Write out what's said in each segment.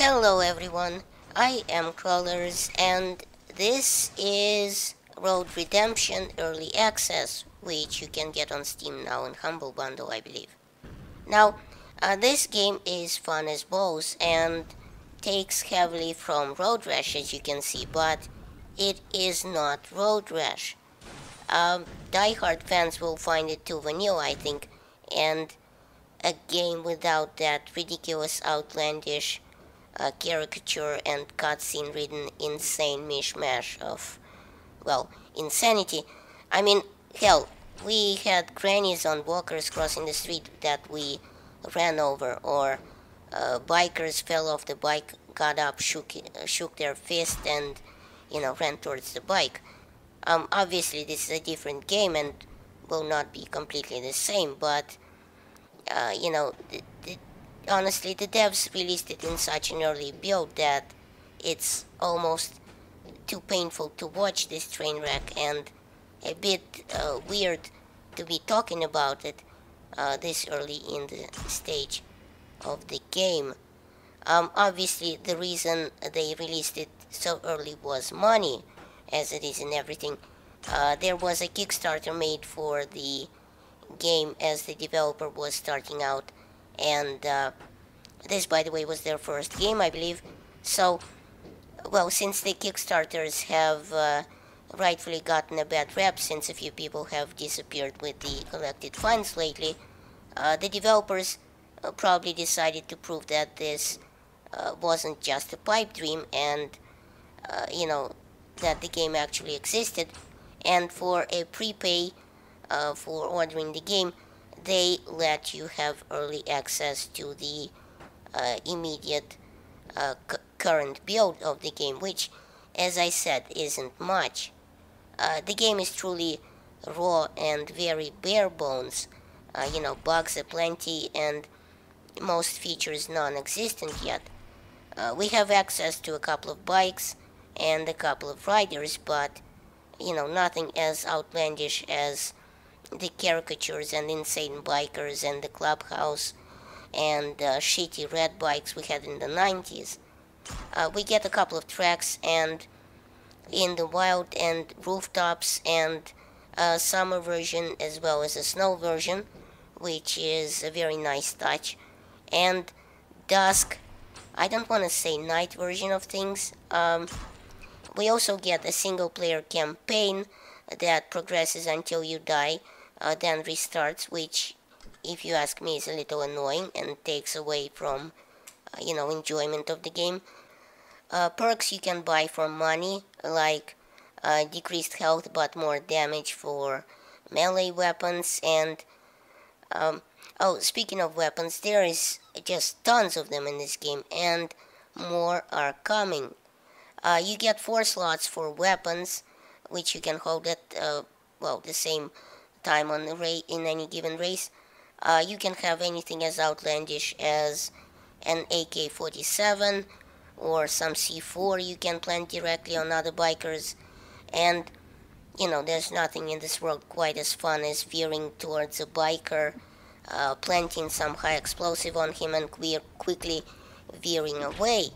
Hello everyone, I am Crawlers and this is Road Redemption Early Access, which you can get on Steam now in Humble Bundle, I believe. Now, this game is fun as balls and takes heavily from Road Rash as you can see, but it is not Road Rash. Die-hard fans will find it too vanilla, I think, and a game without that ridiculous, outlandish caricature and cutscene ridden insane mishmash of, well, insanity. I mean, hell, we had grannies on walkers crossing the street that we ran over, or bikers fell off the bike, got up, shook their fist, and, ran towards the bike. Obviously, this is a different game and will not be completely the same, but, honestly, the devs released it in such an early build that it's almost too painful to watch this train wreck and a bit weird to be talking about it this early in the stage of the game. Obviously, the reason they released it so early was money, as it is in everything. There was a Kickstarter made for the game as the developer was starting out, and this, by the way, was their first game, I believe. So, well, since the Kickstarters have rightfully gotten a bad rep since a few people have disappeared with the collected funds lately, the developers probably decided to prove that this wasn't just a pipe dream and, that the game actually existed. And for a prepay for ordering the game, they let you have early access to the immediate current build of the game, which, as I said, isn't much. The game is truly raw and very bare bones. Bugs aplenty and most features non-existent yet. We have access to a couple of bikes and a couple of riders, but nothing as outlandish as the caricatures and insane bikers and the clubhouse and shitty red bikes we had in the 90s. We get a couple of tracks and in the wild and rooftops and a summer version as well as a snow version, which is a very nice touch. And dusk, I don't want to say night version of things. We also get a single player campaign that progresses until you die, then restarts, which, if you ask me, is a little annoying and takes away from, enjoyment of the game. Perks you can buy for money, like decreased health but more damage for melee weapons, and, speaking of weapons, there is just tons of them in this game, and more are coming. You get 4 slots for weapons, which you can hold at, the same time on the in any given race. You can have anything as outlandish as an AK-47 or some C4 you can plant directly on other bikers. And, there's nothing in this world quite as fun as veering towards a biker, planting some high explosive on him and quickly veering away.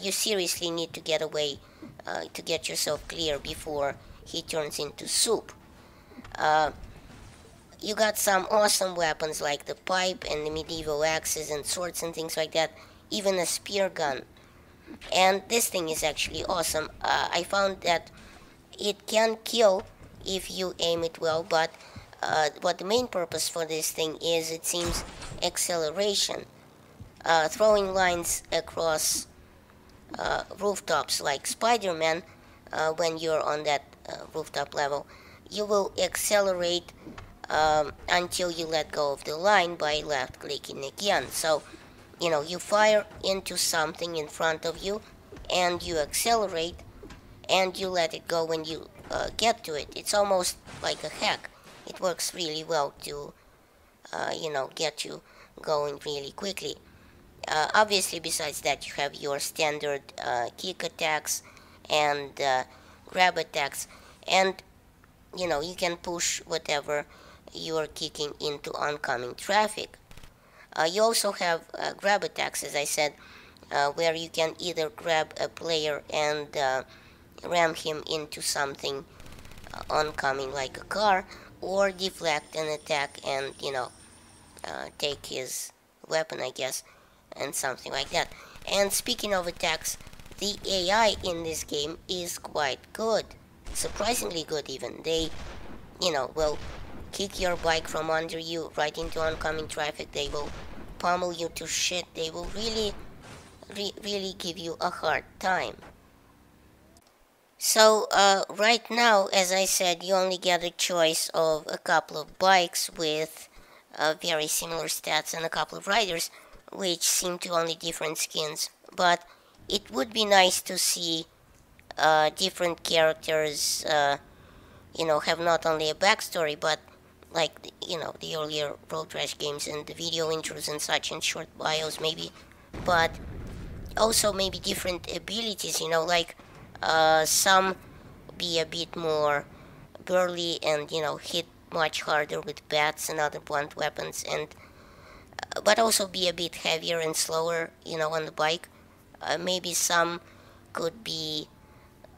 You seriously need to get away to get yourself clear before he turns into soup. You got some awesome weapons like the pipe and the medieval axes and swords and things like that, even a spear gun. And this thing is actually awesome. I found that it can kill if you aim it well, but what the main purpose for this thing is, it seems, acceleration. Throwing lines across rooftops like Spider-Man, when you're on that rooftop level, you will accelerate until you let go of the line by left clicking again. So, you fire into something in front of you and you accelerate and you let it go when you get to it. It's almost like a hack. It works really well to, get you going really quickly. Obviously, besides that, you have your standard kick attacks and grab attacks, and you can push whatever you are kicking into oncoming traffic. You also have grab attacks, as I said, where you can either grab a player and ram him into something oncoming like a car, or deflect an attack and, take his weapon, I guess, and something like that. And speaking of attacks, the AI in this game is quite good. Surprisingly good, even. They, will kick your bike from under you right into oncoming traffic. They will pummel you to shit. They will really give you a hard time. So, right now, as I said, you only get a choice of a couple of bikes with very similar stats and a couple of riders, which seem to only different skins. But it would be nice to see different characters, have not only a backstory, but like, the earlier Road Rash games and the video intros and such and short bios maybe, but also maybe different abilities, like some be a bit more burly and, hit much harder with bats and other blunt weapons, and but also be a bit heavier and slower, on the bike. Maybe some could be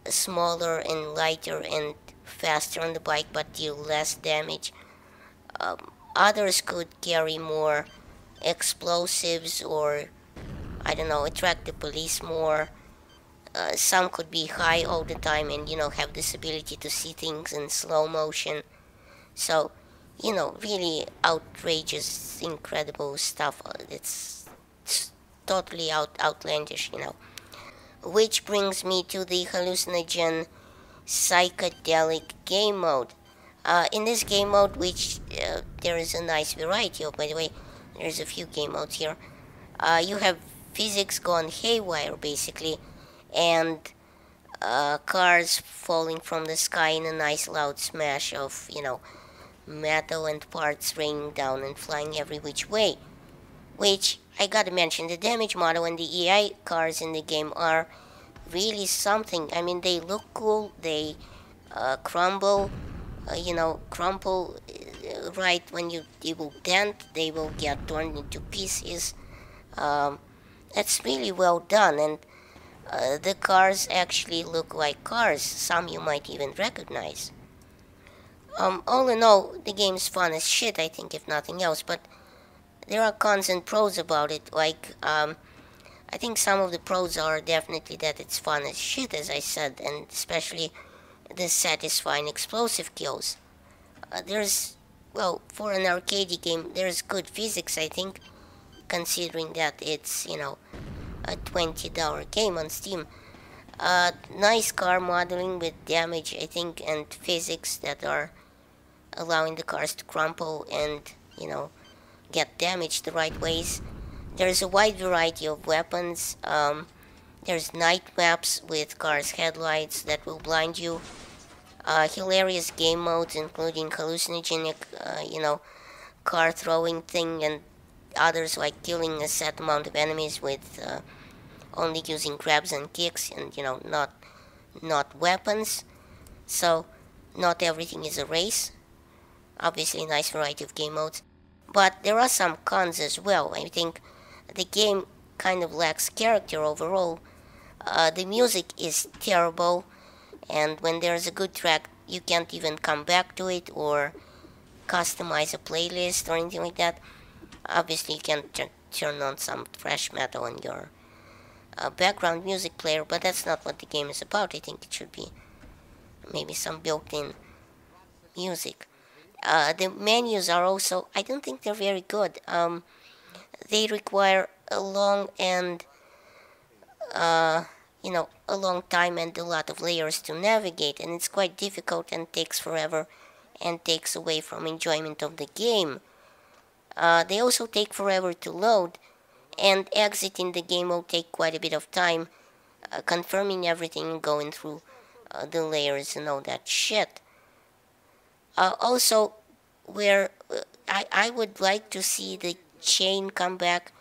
smaller and lighter and faster on the bike but deal less damage. Others could carry more explosives, or I don't know, attract the police more. Some could be high all the time and, have this ability to see things in slow motion. So, really outrageous, incredible stuff. It's totally outlandish, Which brings me to the hallucinogen psychedelic game mode. In this game mode, which there is a nice variety of, by the way, there's a few game modes here. You have physics gone haywire, basically, and cars falling from the sky in a nice loud smash of, metal and parts raining down and flying every which way. Which, I gotta mention, the damage model and the AI cars in the game are really something. I mean, they look cool, they crumble, crumple right when they will dent, they will get torn into pieces. That's really well done, and the cars actually look like cars. Some you might even recognize. All in all, the game's fun as shit, I think, if nothing else, but there are cons and pros about it. Like, I think some of the pros are definitely that it's fun as shit, as I said, and especially the satisfying explosive kills. For an arcade game, there's good physics, I think, considering that it's, a $20 game on Steam. Nice car modeling with damage, I think, and physics that are allowing the cars to crumple and, get damaged the right ways. There's a wide variety of weapons. There's night maps with cars' headlights that will blind you. Hilarious game modes, including hallucinogenic, car throwing thing, and others like killing a set amount of enemies with only using grabs and kicks, and not weapons. So not everything is a race. Obviously, a nice variety of game modes, but there are some cons as well. I think the game kind of lacks character overall. The music is terrible, and when there's a good track, you can't even come back to it or customize a playlist or anything like that. Obviously, you can turn on some thrash metal on your background music player, but that's not what the game is about. I think it should be maybe some built-in music. The menus are also, I don't think they're very good. They require a long and, a long time and a lot of layers to navigate, and it's quite difficult and takes forever and takes away from enjoyment of the game. They also take forever to load, and exiting the game will take quite a bit of time, confirming everything and going through the layers and all that shit. Also, where I would like to see the chain come back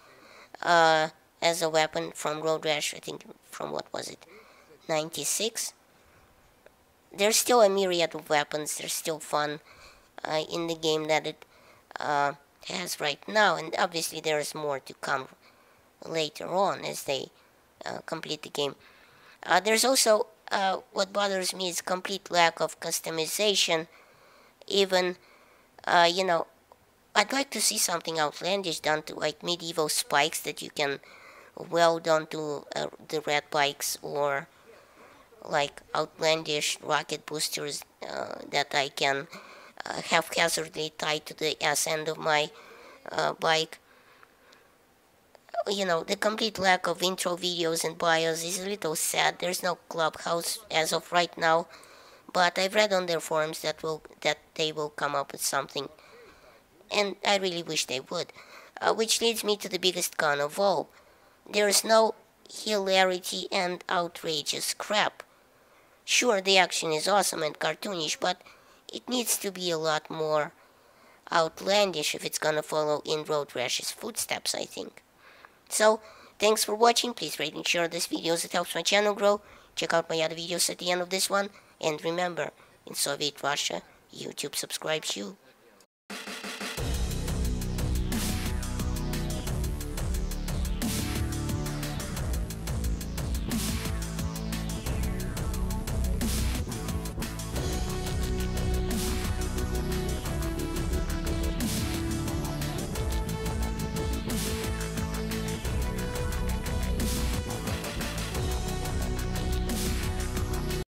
as a weapon from Road Rash, I think, from what was it, 96? There's still a myriad of weapons, there's still fun in the game that it has right now, and obviously there's more to come later on as they complete the game. There's also what bothers me is complete lack of customization. Even you know, I'd like to see something outlandish done to like medieval spikes that you can weld onto the red bikes, or like outlandish rocket boosters that I can haphazardly tied to the ass end of my bike. The complete lack of intro videos and bios is a little sad. There's no Clubhouse as of right now, but I've read on their forums that they will come up with something, and I really wish they would. Which leads me to the biggest con of all. There's no hilarity and outrageous crap. Sure, the action is awesome and cartoonish, but it needs to be a lot more outlandish if it's gonna follow in Road Rash's footsteps, I think. So, thanks for watching. Please rate and share this video as it helps my channel grow. Check out my other videos at the end of this one. And remember, in Soviet Russia, YouTube subscribes you.